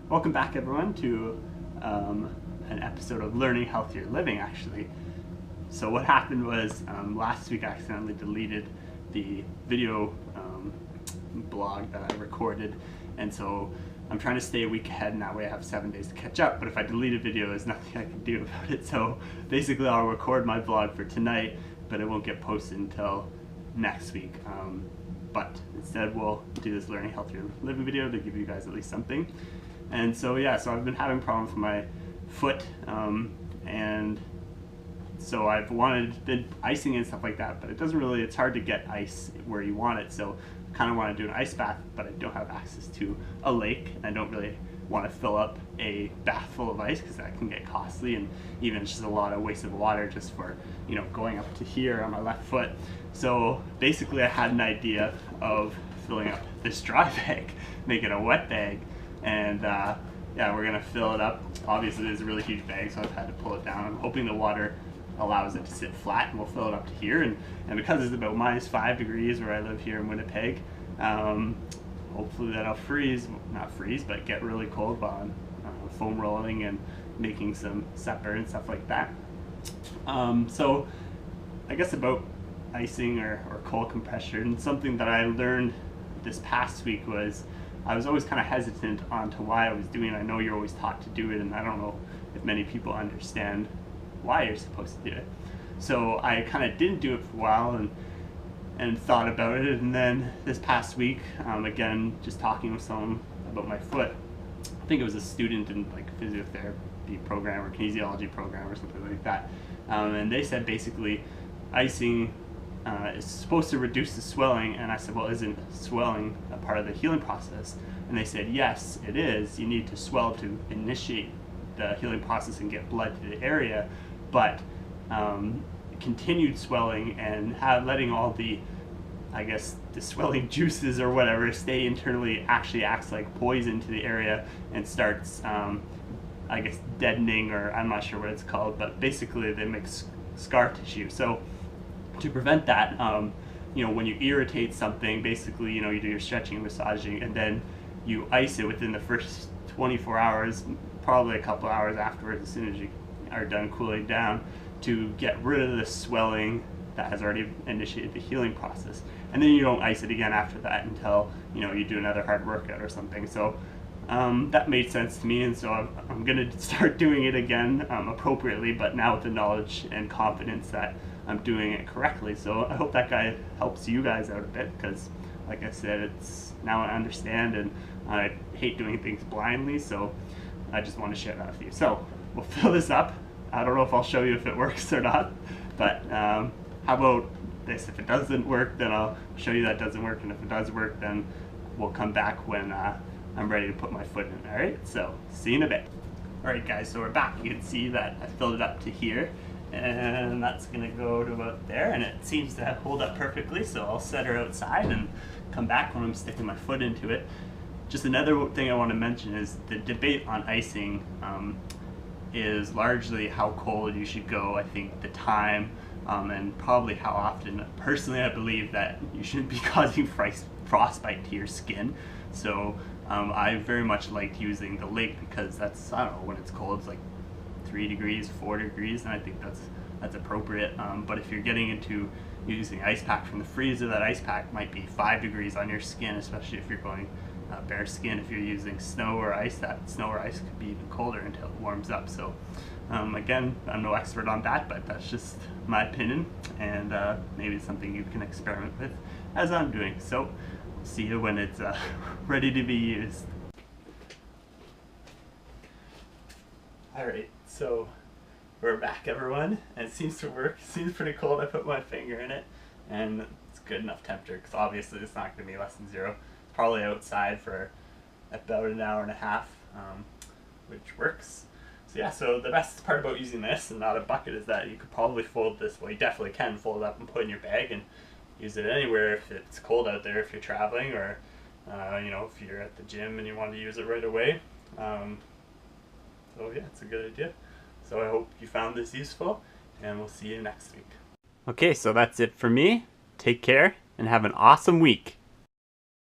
Welcome back, everyone, to an episode of Learning Healthier Living, actually. So what happened was last week I accidentally deleted the video blog that I recorded, and so I'm trying to stay a week ahead, and that way I have 7 days to catch up. But if I delete a video, there's nothing I can do about it. So basically I'll record my vlog for tonight, but it won't get posted until next week. But instead we'll do this Learning Healthier Living video to give you guys at least something. And so yeah, so I've been having problems with my foot, and so I've been icing and stuff like that, but it's hard to get ice where you want it. So I kind of want to do an ice bath, but I don't have access to a lake, and I don't really want to fill up a bath full of ice because that can get costly, and even it's just a lot of wasted water just for, you know, going up to here on my left foot. So basically I had an idea of filling up this dry bag, make it a wet bag, and yeah, we're gonna fill it up. Obviously it's a really huge bag, so I've had to pull it down. I'm hoping the water allows it to sit flat, and we'll fill it up to here, and because it's about -5 degrees where I live here in Winnipeg, hopefully that'll not freeze, but get really cold on foam rolling and making some supper and stuff like that. So I guess about icing or cold compression, something that I learned this past week was I was always kind of hesitant onto why I was doing it. I know you're always taught to do it, and I don't know if many people understand why you're supposed to do it. So I kind of didn't do it for a while and thought about it, and then this past week, again, just talking with someone about my foot. I think it was a student in like a physiotherapy program or kinesiology program or something like that, and they said basically icing is supposed to reduce the swelling, and I said, well, isn't swelling a part of the healing process? And they said, yes, it is. You need to swell to initiate the healing process and get blood to the area, but continued swelling and letting all the, I guess, the swelling juices or whatever stay internally actually acts like poison to the area and starts, I guess, deadening, or I'm not sure what it's called, but basically they make scar tissue. So to prevent that, you know, when you irritate something, basically, you know, you do your stretching, massaging, and then you ice it within the first 24 hours, probably a couple hours afterwards, as soon as you are done cooling down, to get rid of the swelling that has already initiated the healing process. And then you don't ice it again after that until, you know, you do another hard workout or something. So that made sense to me, and so I'm going to start doing it again appropriately, but now with the knowledge and confidence that I'm doing it correctly. So I hope that guy helps you guys out a bit, because like I said, it's now I understand, and I hate doing things blindly, so I just want to share that with you. So we'll fill this up. I don't know if I'll show you if it works or not, but how about this? If it doesn't work, then I'll show you that it doesn't work, and if it does work, then we'll come back when I'm ready to put my foot in. All right, so see you in a bit. All right, guys, so we're back. You can see that I filled it up to here, and that's gonna go to about there, and it seems to hold up perfectly, so I'll set her outside and come back when I'm sticking my foot into it. Just another thing I want to mention is the debate on icing is largely how cold you should go, I think the time, and probably how often. Personally, I believe that you shouldn't be causing frostbite to your skin, so I very much liked using the lake, because that's, I don't know, when it's cold, it's like 3 degrees, 4 degrees, and I think that's appropriate. But if you're getting into using ice pack from the freezer, that ice pack might be 5 degrees on your skin, especially if you're going bare skin. If you're using snow or ice, that snow or ice could be even colder until it warms up. So again, I'm no expert on that, but that's just my opinion, and maybe it's something you can experiment with as I'm doing. So see you when it's ready to be used. Alright, so we're back, everyone, and it seems to work. It seems pretty cold. I put my finger in it, and it's good enough temperature, because obviously it's not going to be less than 0. It's probably outside for about an hour and a half, which works. So yeah, so the best part about using this and not a bucket is that you could probably fold this, well, you definitely can fold it up and put it in your bag and use it anywhere if it's cold out there, if you're traveling, or you know, if you're at the gym and you want to use it right away. So yeah, it's a good idea. So I hope you found this useful, and we'll see you next week. Okay, so that's it for me. Take care and have an awesome week.